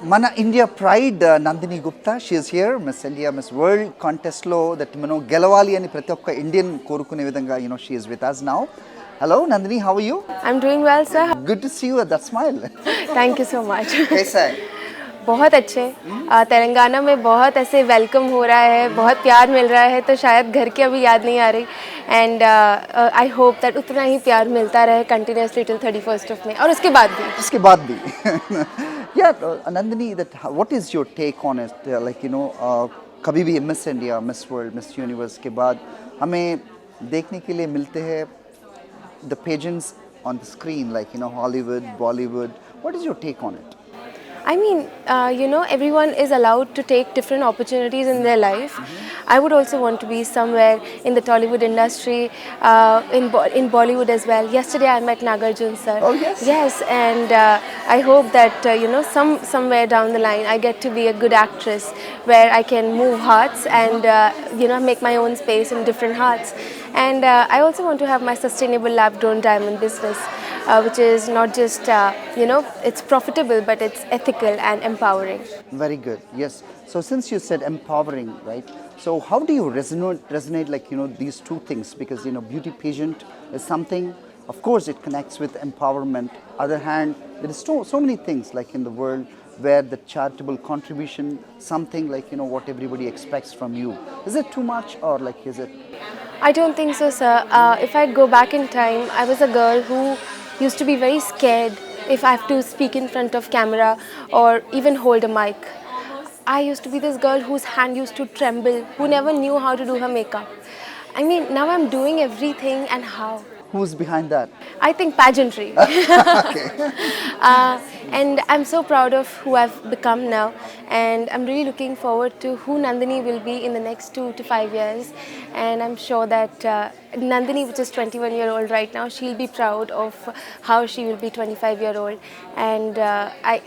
Mana India Pride Nandini Gupta, she is here, Miss India Miss World contest lo that Gelavali ani prati okka Indian korukune vidhanga she is with us now. Hello Nandini, how are you? I'm doing well, sir. Good to see you with that smile. Thank you so much. कैसा है? बहुत अच्छे तेलंगाना में बहुत ऐसे welcome हो रहा है, बहुत प्यार मिल रहा है, तो शायद घर की अभी याद नहीं आ रही एंड आई होप दैट उतना ही प्यार मिलता रहे continuously till 31st of May और उसके बाद भी Yeah, Nandini, that what is your take on it? Like कभी भी Miss India, Miss World, Miss Universe के बाद हमें देखने के लिए मिलते हैं the pageants on the screen, like Hollywood, Bollywood. What is your take on it? I mean, everyone is allowed to take different opportunities in their life. I would also want to be somewhere in the Tollywood industry, in Bollywood as well. Yesterday I met Nagarjun sir. Oh yes? Yes, and I hope that, somewhere down the line I get to be a good actress where I can move hearts and, make my own space in different hearts. And I also want to have my sustainable lab-grown diamond business. Which is not just, it's profitable, but it's ethical and empowering. Very good, yes. So since you said empowering, right? So how do you resonate like, these two things? Because, beauty pageant is something, of course, it connects with empowerment. Other hand, there is so many things like in the world where the charitable contribution, something like, what everybody expects from you. Is it too much or like, is it? I don't think so, sir. If I go back in time, I was a girl who used to be very scared if I have to speak in front of camera or even hold a mic. I used to be this girl whose hand used to tremble, who never knew how to do her makeup. I mean, now I'm doing everything, and how? Who's behind that? I think pageantry. And I'm so proud of who I've become now, and I'm really looking forward to who Nandini will be in the next 2 to 5 years. And I'm sure that Nandini, which is 21-year-old right now, she'll be proud of how she will be 25-year-old. And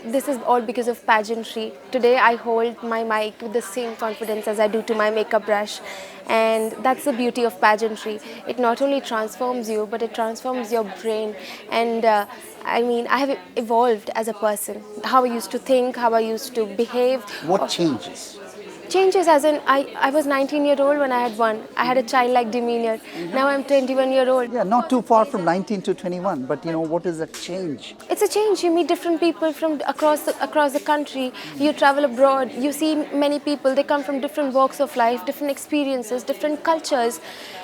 this is all because of pageantry. Today I hold my mic with the same confidence as I do to my makeup brush. And that's the beauty of pageantry. It not only transforms you, but it transforms your brain. And I have evolved as a person. How I used to think, how I used to behave. What changes? Changes as in, I was 19-year-old when I had won. I had a childlike demeanor. Now I'm 21-year-old. Yeah, not too far from 19 to 21, but what is that change? It's a change. You meet different people from across the country. You travel abroad. You see many people. They come from different walks of life, different experiences, different cultures.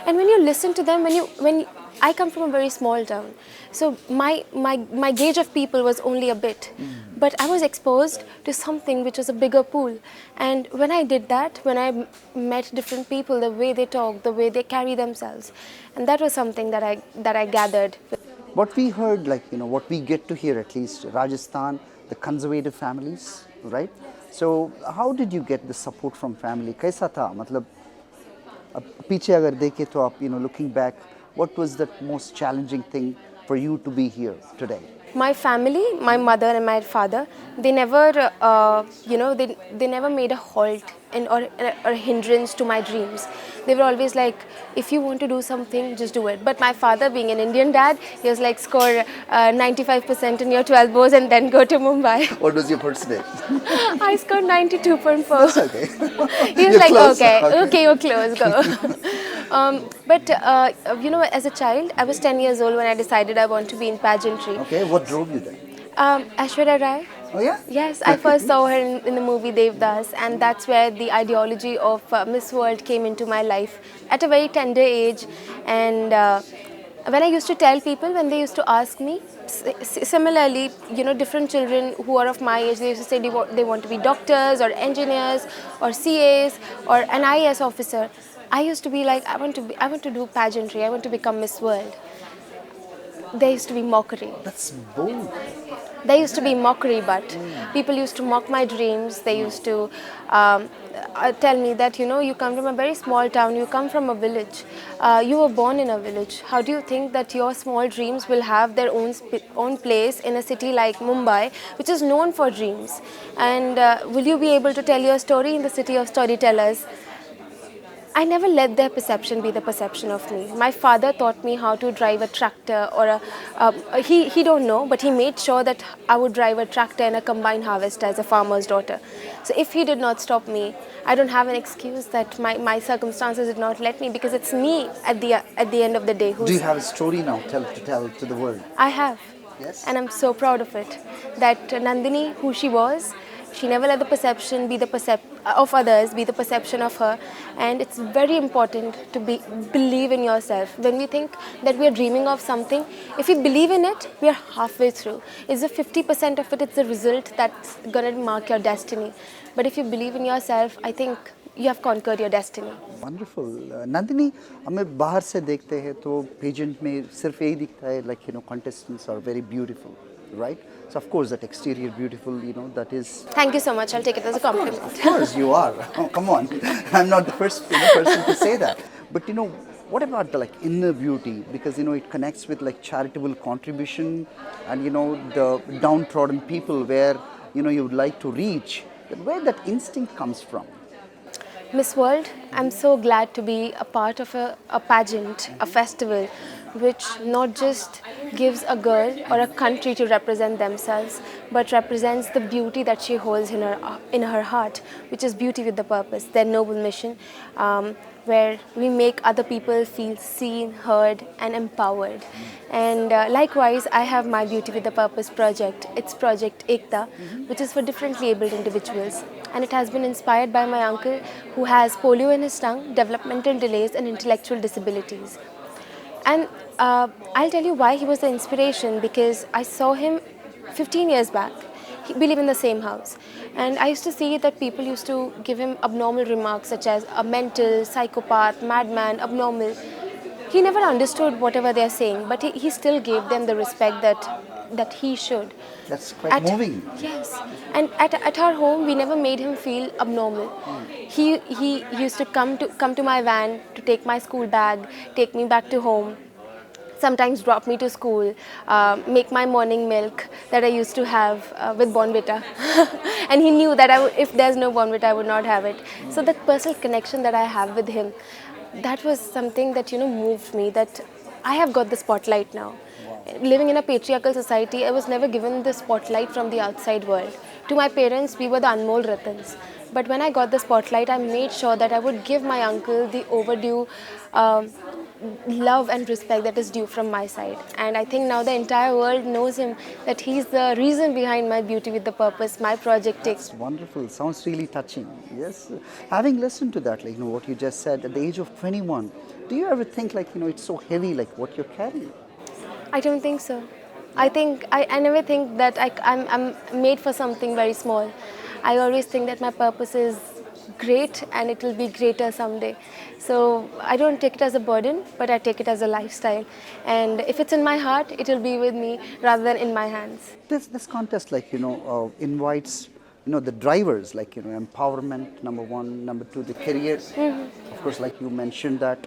And when you listen to them, when I come from a very small town, so my gauge of people was only a bit. But I was exposed to something which was a bigger pool. And when I did that, when I met different people, the way they talk, the way they carry themselves, and that was something that I gathered. What we heard, like, what we get to hear at least, Rajasthan, the conservative families, right? So how did you get the support from family? कैसा था? मतलब पीछे अगर देखे तो आप, looking back, what was the most challenging thing for you to be here today? My family, my mother and my father, they never, they never made a halt or a hindrance to my dreams. They were always like, if you want to do something, just do it. But my father, being an Indian dad, he was like, score 95% in your 12 bows and then go to Mumbai. What was your percentage? I scored 92.4. That's okay. He was like, close. Okay, you're close, go. But as a child, I was 10 years old when I decided I want to be in pageantry. Okay, what drove you then? Aishwarya Rai. Oh yeah? Yes, I first saw her in the movie Devdas, and that's where the ideology of Miss World came into my life at a very tender age. And when I used to tell people, when they used to ask me, similarly, different children who are of my age, they used to say they want to be doctors or engineers or CAs or an IAS officer. I used to be like, I want to do pageantry, I want to become Miss World. There used to be mockery. That's bold. There used to be mockery, but people used to mock my dreams. They used to tell me that, you come from a very small town, you come from a village, you were born in a village. How do you think that your small dreams will have their own place in a city like Mumbai, which is known for dreams? And will you be able to tell your story in the city of storytellers? I never let their perception be the perception of me. My father taught me how to drive a tractor or he don't know, but he made sure that I would drive a tractor and a combine harvester as a farmer's daughter. So if he did not stop me, I don't have an excuse that my circumstances did not let me, because it's me at the end of the day Do you who's. have a story now to tell to the world? I have. Yes. And I'm so proud of it. That Nandini, who she was, she never let the perception be the of others be the perception of her. And it's very important to believe in yourself. When we think that we are dreaming of something, if we believe in it, we are halfway through. It's the 50% of it, it's the result that's gonna mark your destiny. But if you believe in yourself, I think you have conquered your destiny. Wonderful Nandini हमें बाहर से देखते हैं तो pageant में सिर्फ यही दिखता है like contestants are very beautiful, right? So of course that exterior beautiful, that is. Thank you so much. I'll take it as a compliment. Of course you are. Oh, come on, I'm not the first person to say that. But what about the inner beauty? Because it connects with charitable contribution and the downtrodden people where you would like to reach. Where that instinct comes from? Miss World, I'm so glad to be a part of a pageant, a festival, which not just gives a girl or a country to represent themselves, but represents the beauty that she holds in her heart, which is beauty with the purpose, their noble mission, where we make other people feel seen, heard, and empowered. And likewise, I have my Beauty with the Purpose project. It's Project Ekta, which is for differently abled individuals. And it has been inspired by my uncle, who has polio in his tongue, developmental delays, and intellectual disabilities. And I'll tell you why he was the inspiration, because I saw him 15 years back. We live in the same house. And I used to see that people used to give him abnormal remarks such as a mental, psychopath, madman, abnormal. He never understood whatever they're saying, but he still gave them the respect that he should. That's quite moving. Yes. And at our home, we never made him feel abnormal. He used to come to my van to take my school bag, take me back to home. Sometimes drop me to school, make my morning milk that I used to have with Bonvita. And he knew that if there's no Bonvita, I would not have it. So that personal connection that I have with him, that was something that, moved me, that I have got the spotlight now. Living in a patriarchal society, I was never given the spotlight from the outside world. To my parents, we were the Anmol Ratans. But when I got the spotlight, I made sure that I would give my uncle the overdue love and respect that is due from my side. And I think now the entire world knows him, that he's the reason behind my Beauty with the Purpose, my project. That's wonderful. Sounds really touching. Yes. Having listened to that, what you just said, at the age of 21, do you ever think it's so heavy, what you're carrying? I don't think so. I think I never think that I'm made for something very small. I always think that my purpose is great and it will be greater someday. So I don't take it as a burden, but I take it as a lifestyle. And if it's in my heart, it will be with me rather than in my hands. This contest invites the drivers, empowerment, number one, number two, the careers. Of course, you mentioned that,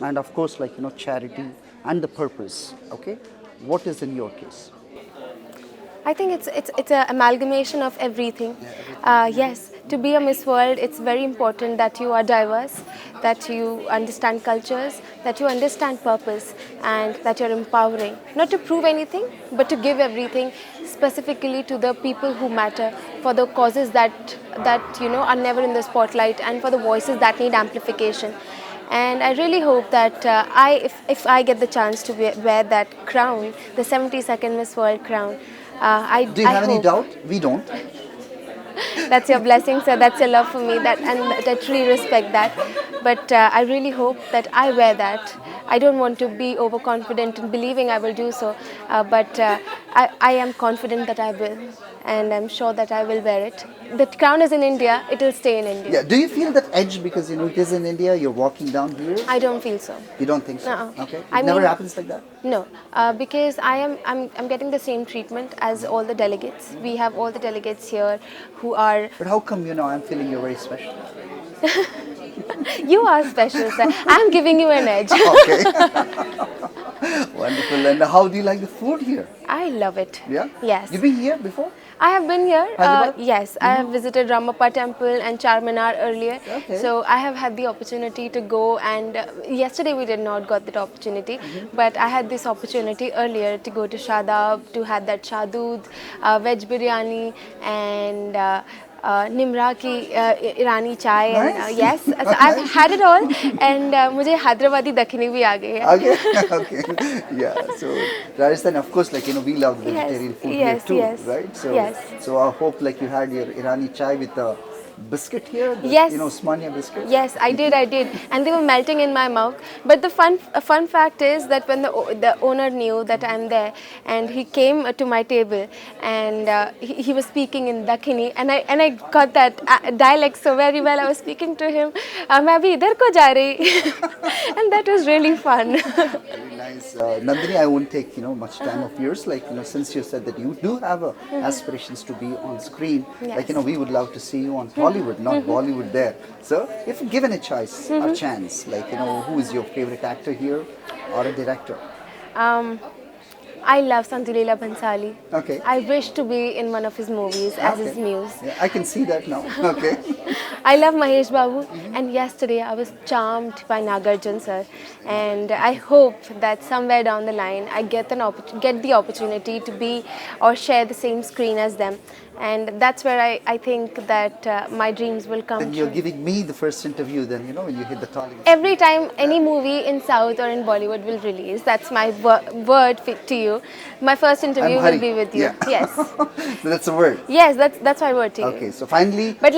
and of course, charity and the purpose. Okay, what is in your case? I think it's an amalgamation of everything. Yes, to be a Miss World, it's very important that you are diverse, that you understand cultures, that you understand purpose, and that you're empowering. Not to prove anything, but to give everything specifically to the people who matter, for the causes that are never in the spotlight, and for the voices that need amplification. And I really hope that if I get the chance to wear that crown, the 72nd Miss World crown, do you have any doubt? We don't. That's your blessing, sir. That's your love for me. I truly respect that. But I really hope that I wear that. I don't want to be overconfident in believing I will do so, but I am confident that I will, and I'm sure that I will wear it. The crown is in India, it will stay in India. Yeah. Do you feel that edge because it is in India, you're walking down here? I don't feel so. You don't think so? Uh-uh. Okay. It never happens like that? No, because I'm getting the same treatment as all the delegates. We have all the delegates here who are... But how come I'm feeling you're very special? You are special, sir. I'm giving you an edge. Okay. Wonderful. And how do you like the food here? I love it. Yeah? Yes. You've been here before? I have been here. Hyderabad? Yes, I have visited Ramappa Temple and Charminar earlier. Okay. So I have had the opportunity to go, and yesterday we did not got that opportunity, but I had this opportunity earlier to go to Shadab, to have that shadud, veg biryani, and Nimra ki Irani chai. And Nice. yes, so I've had it all, and मुझे हैदराबादी दखनी भी आ गई है. Okay, okay, yeah. So Rajasthan, of course, like we love vegetarian food yes, here too, yes, right? So, yes. so I hope like you had your Irani chai with a biscuit here, the, Yes. Osmania biscuit. Yes, I did, and they were melting in my mouth. But the fun fact is that when the owner knew that I'm there, and he came to my table, and he was speaking in Dakhini, and I got that dialect so very well. I was speaking to him, मैं अभी इधर को जा रही, and that was really fun. Very nice. Nandini, I won't take much time of yours. Like since you said that you do have aspirations to be on screen, like Yes. we would love to see you on Hollywood, not Bollywood there. So if given a choice, a chance, like who is your favorite actor here or a director? I love Santilila Bhansali. Okay. I wish to be in one of his movies as his Okay. muse. Yeah, I can see that now. Okay. I love Mahesh Babu, and yesterday I was charmed by Nagarjun sir, and I hope that somewhere down the line I get the opportunity to be or share the same screen as them, and that's where I think that my dreams will come Then you're true. giving me the first interview. Then when you hit the Tollywood. Every time any movie in South or in Bollywood will release, that's my word to you. My first interview will Hari. be with you. Yeah. Yes, That's a word. yes, that's my word to you. Okay, so finally. But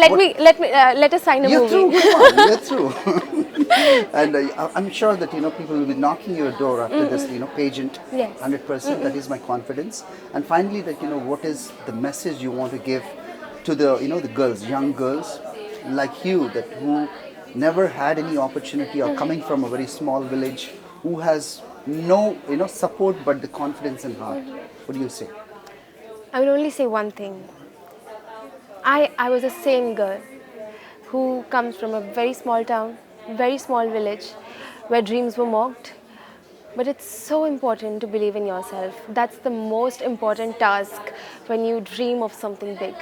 let us sign a You're movie. through. Come on, you're through. And I'm sure that people will be knocking your door after this pageant. Yes. 100%. That is my confidence. And finally, that what is the message you want to give to the the girls, young girls like you, that who never had any opportunity or coming from a very small village, who has no support but the confidence in heart. What do you say? I will only say one thing. I was the same girl who comes from a very small town, very small village, where dreams were mocked. But it's so important to believe in yourself. That's the most important task when you dream of something big.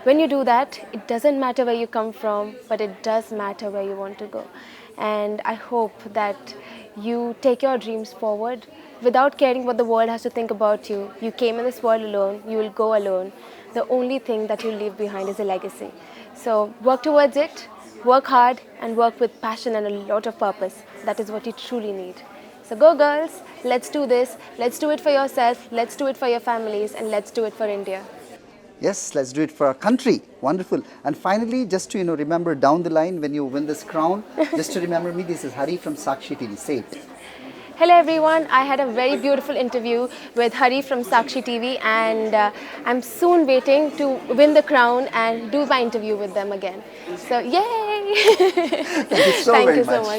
When you do that, it doesn't matter where you come from, but it does matter where you want to go. And I hope that you take your dreams forward without caring what the world has to think about you. You came in this world alone, you will go alone. The only thing that you'll leave behind is a legacy. So work towards it, work hard, and work with passion and a lot of purpose. That is what you truly need. So go girls, let's do this. Let's do it for yourself, let's do it for your families, and let's do it for India. Yes, let's do it for our country. Wonderful. And finally, just to remember down the line when you win this crown, just to remember me, this is Hari from Sakshi TV. Say it. Hello everyone, I had a very beautiful interview with Hari from Sakshi TV, and I'm soon waiting to win the crown and do my interview with them again. So yay! Thank you so Thank very you so much. much.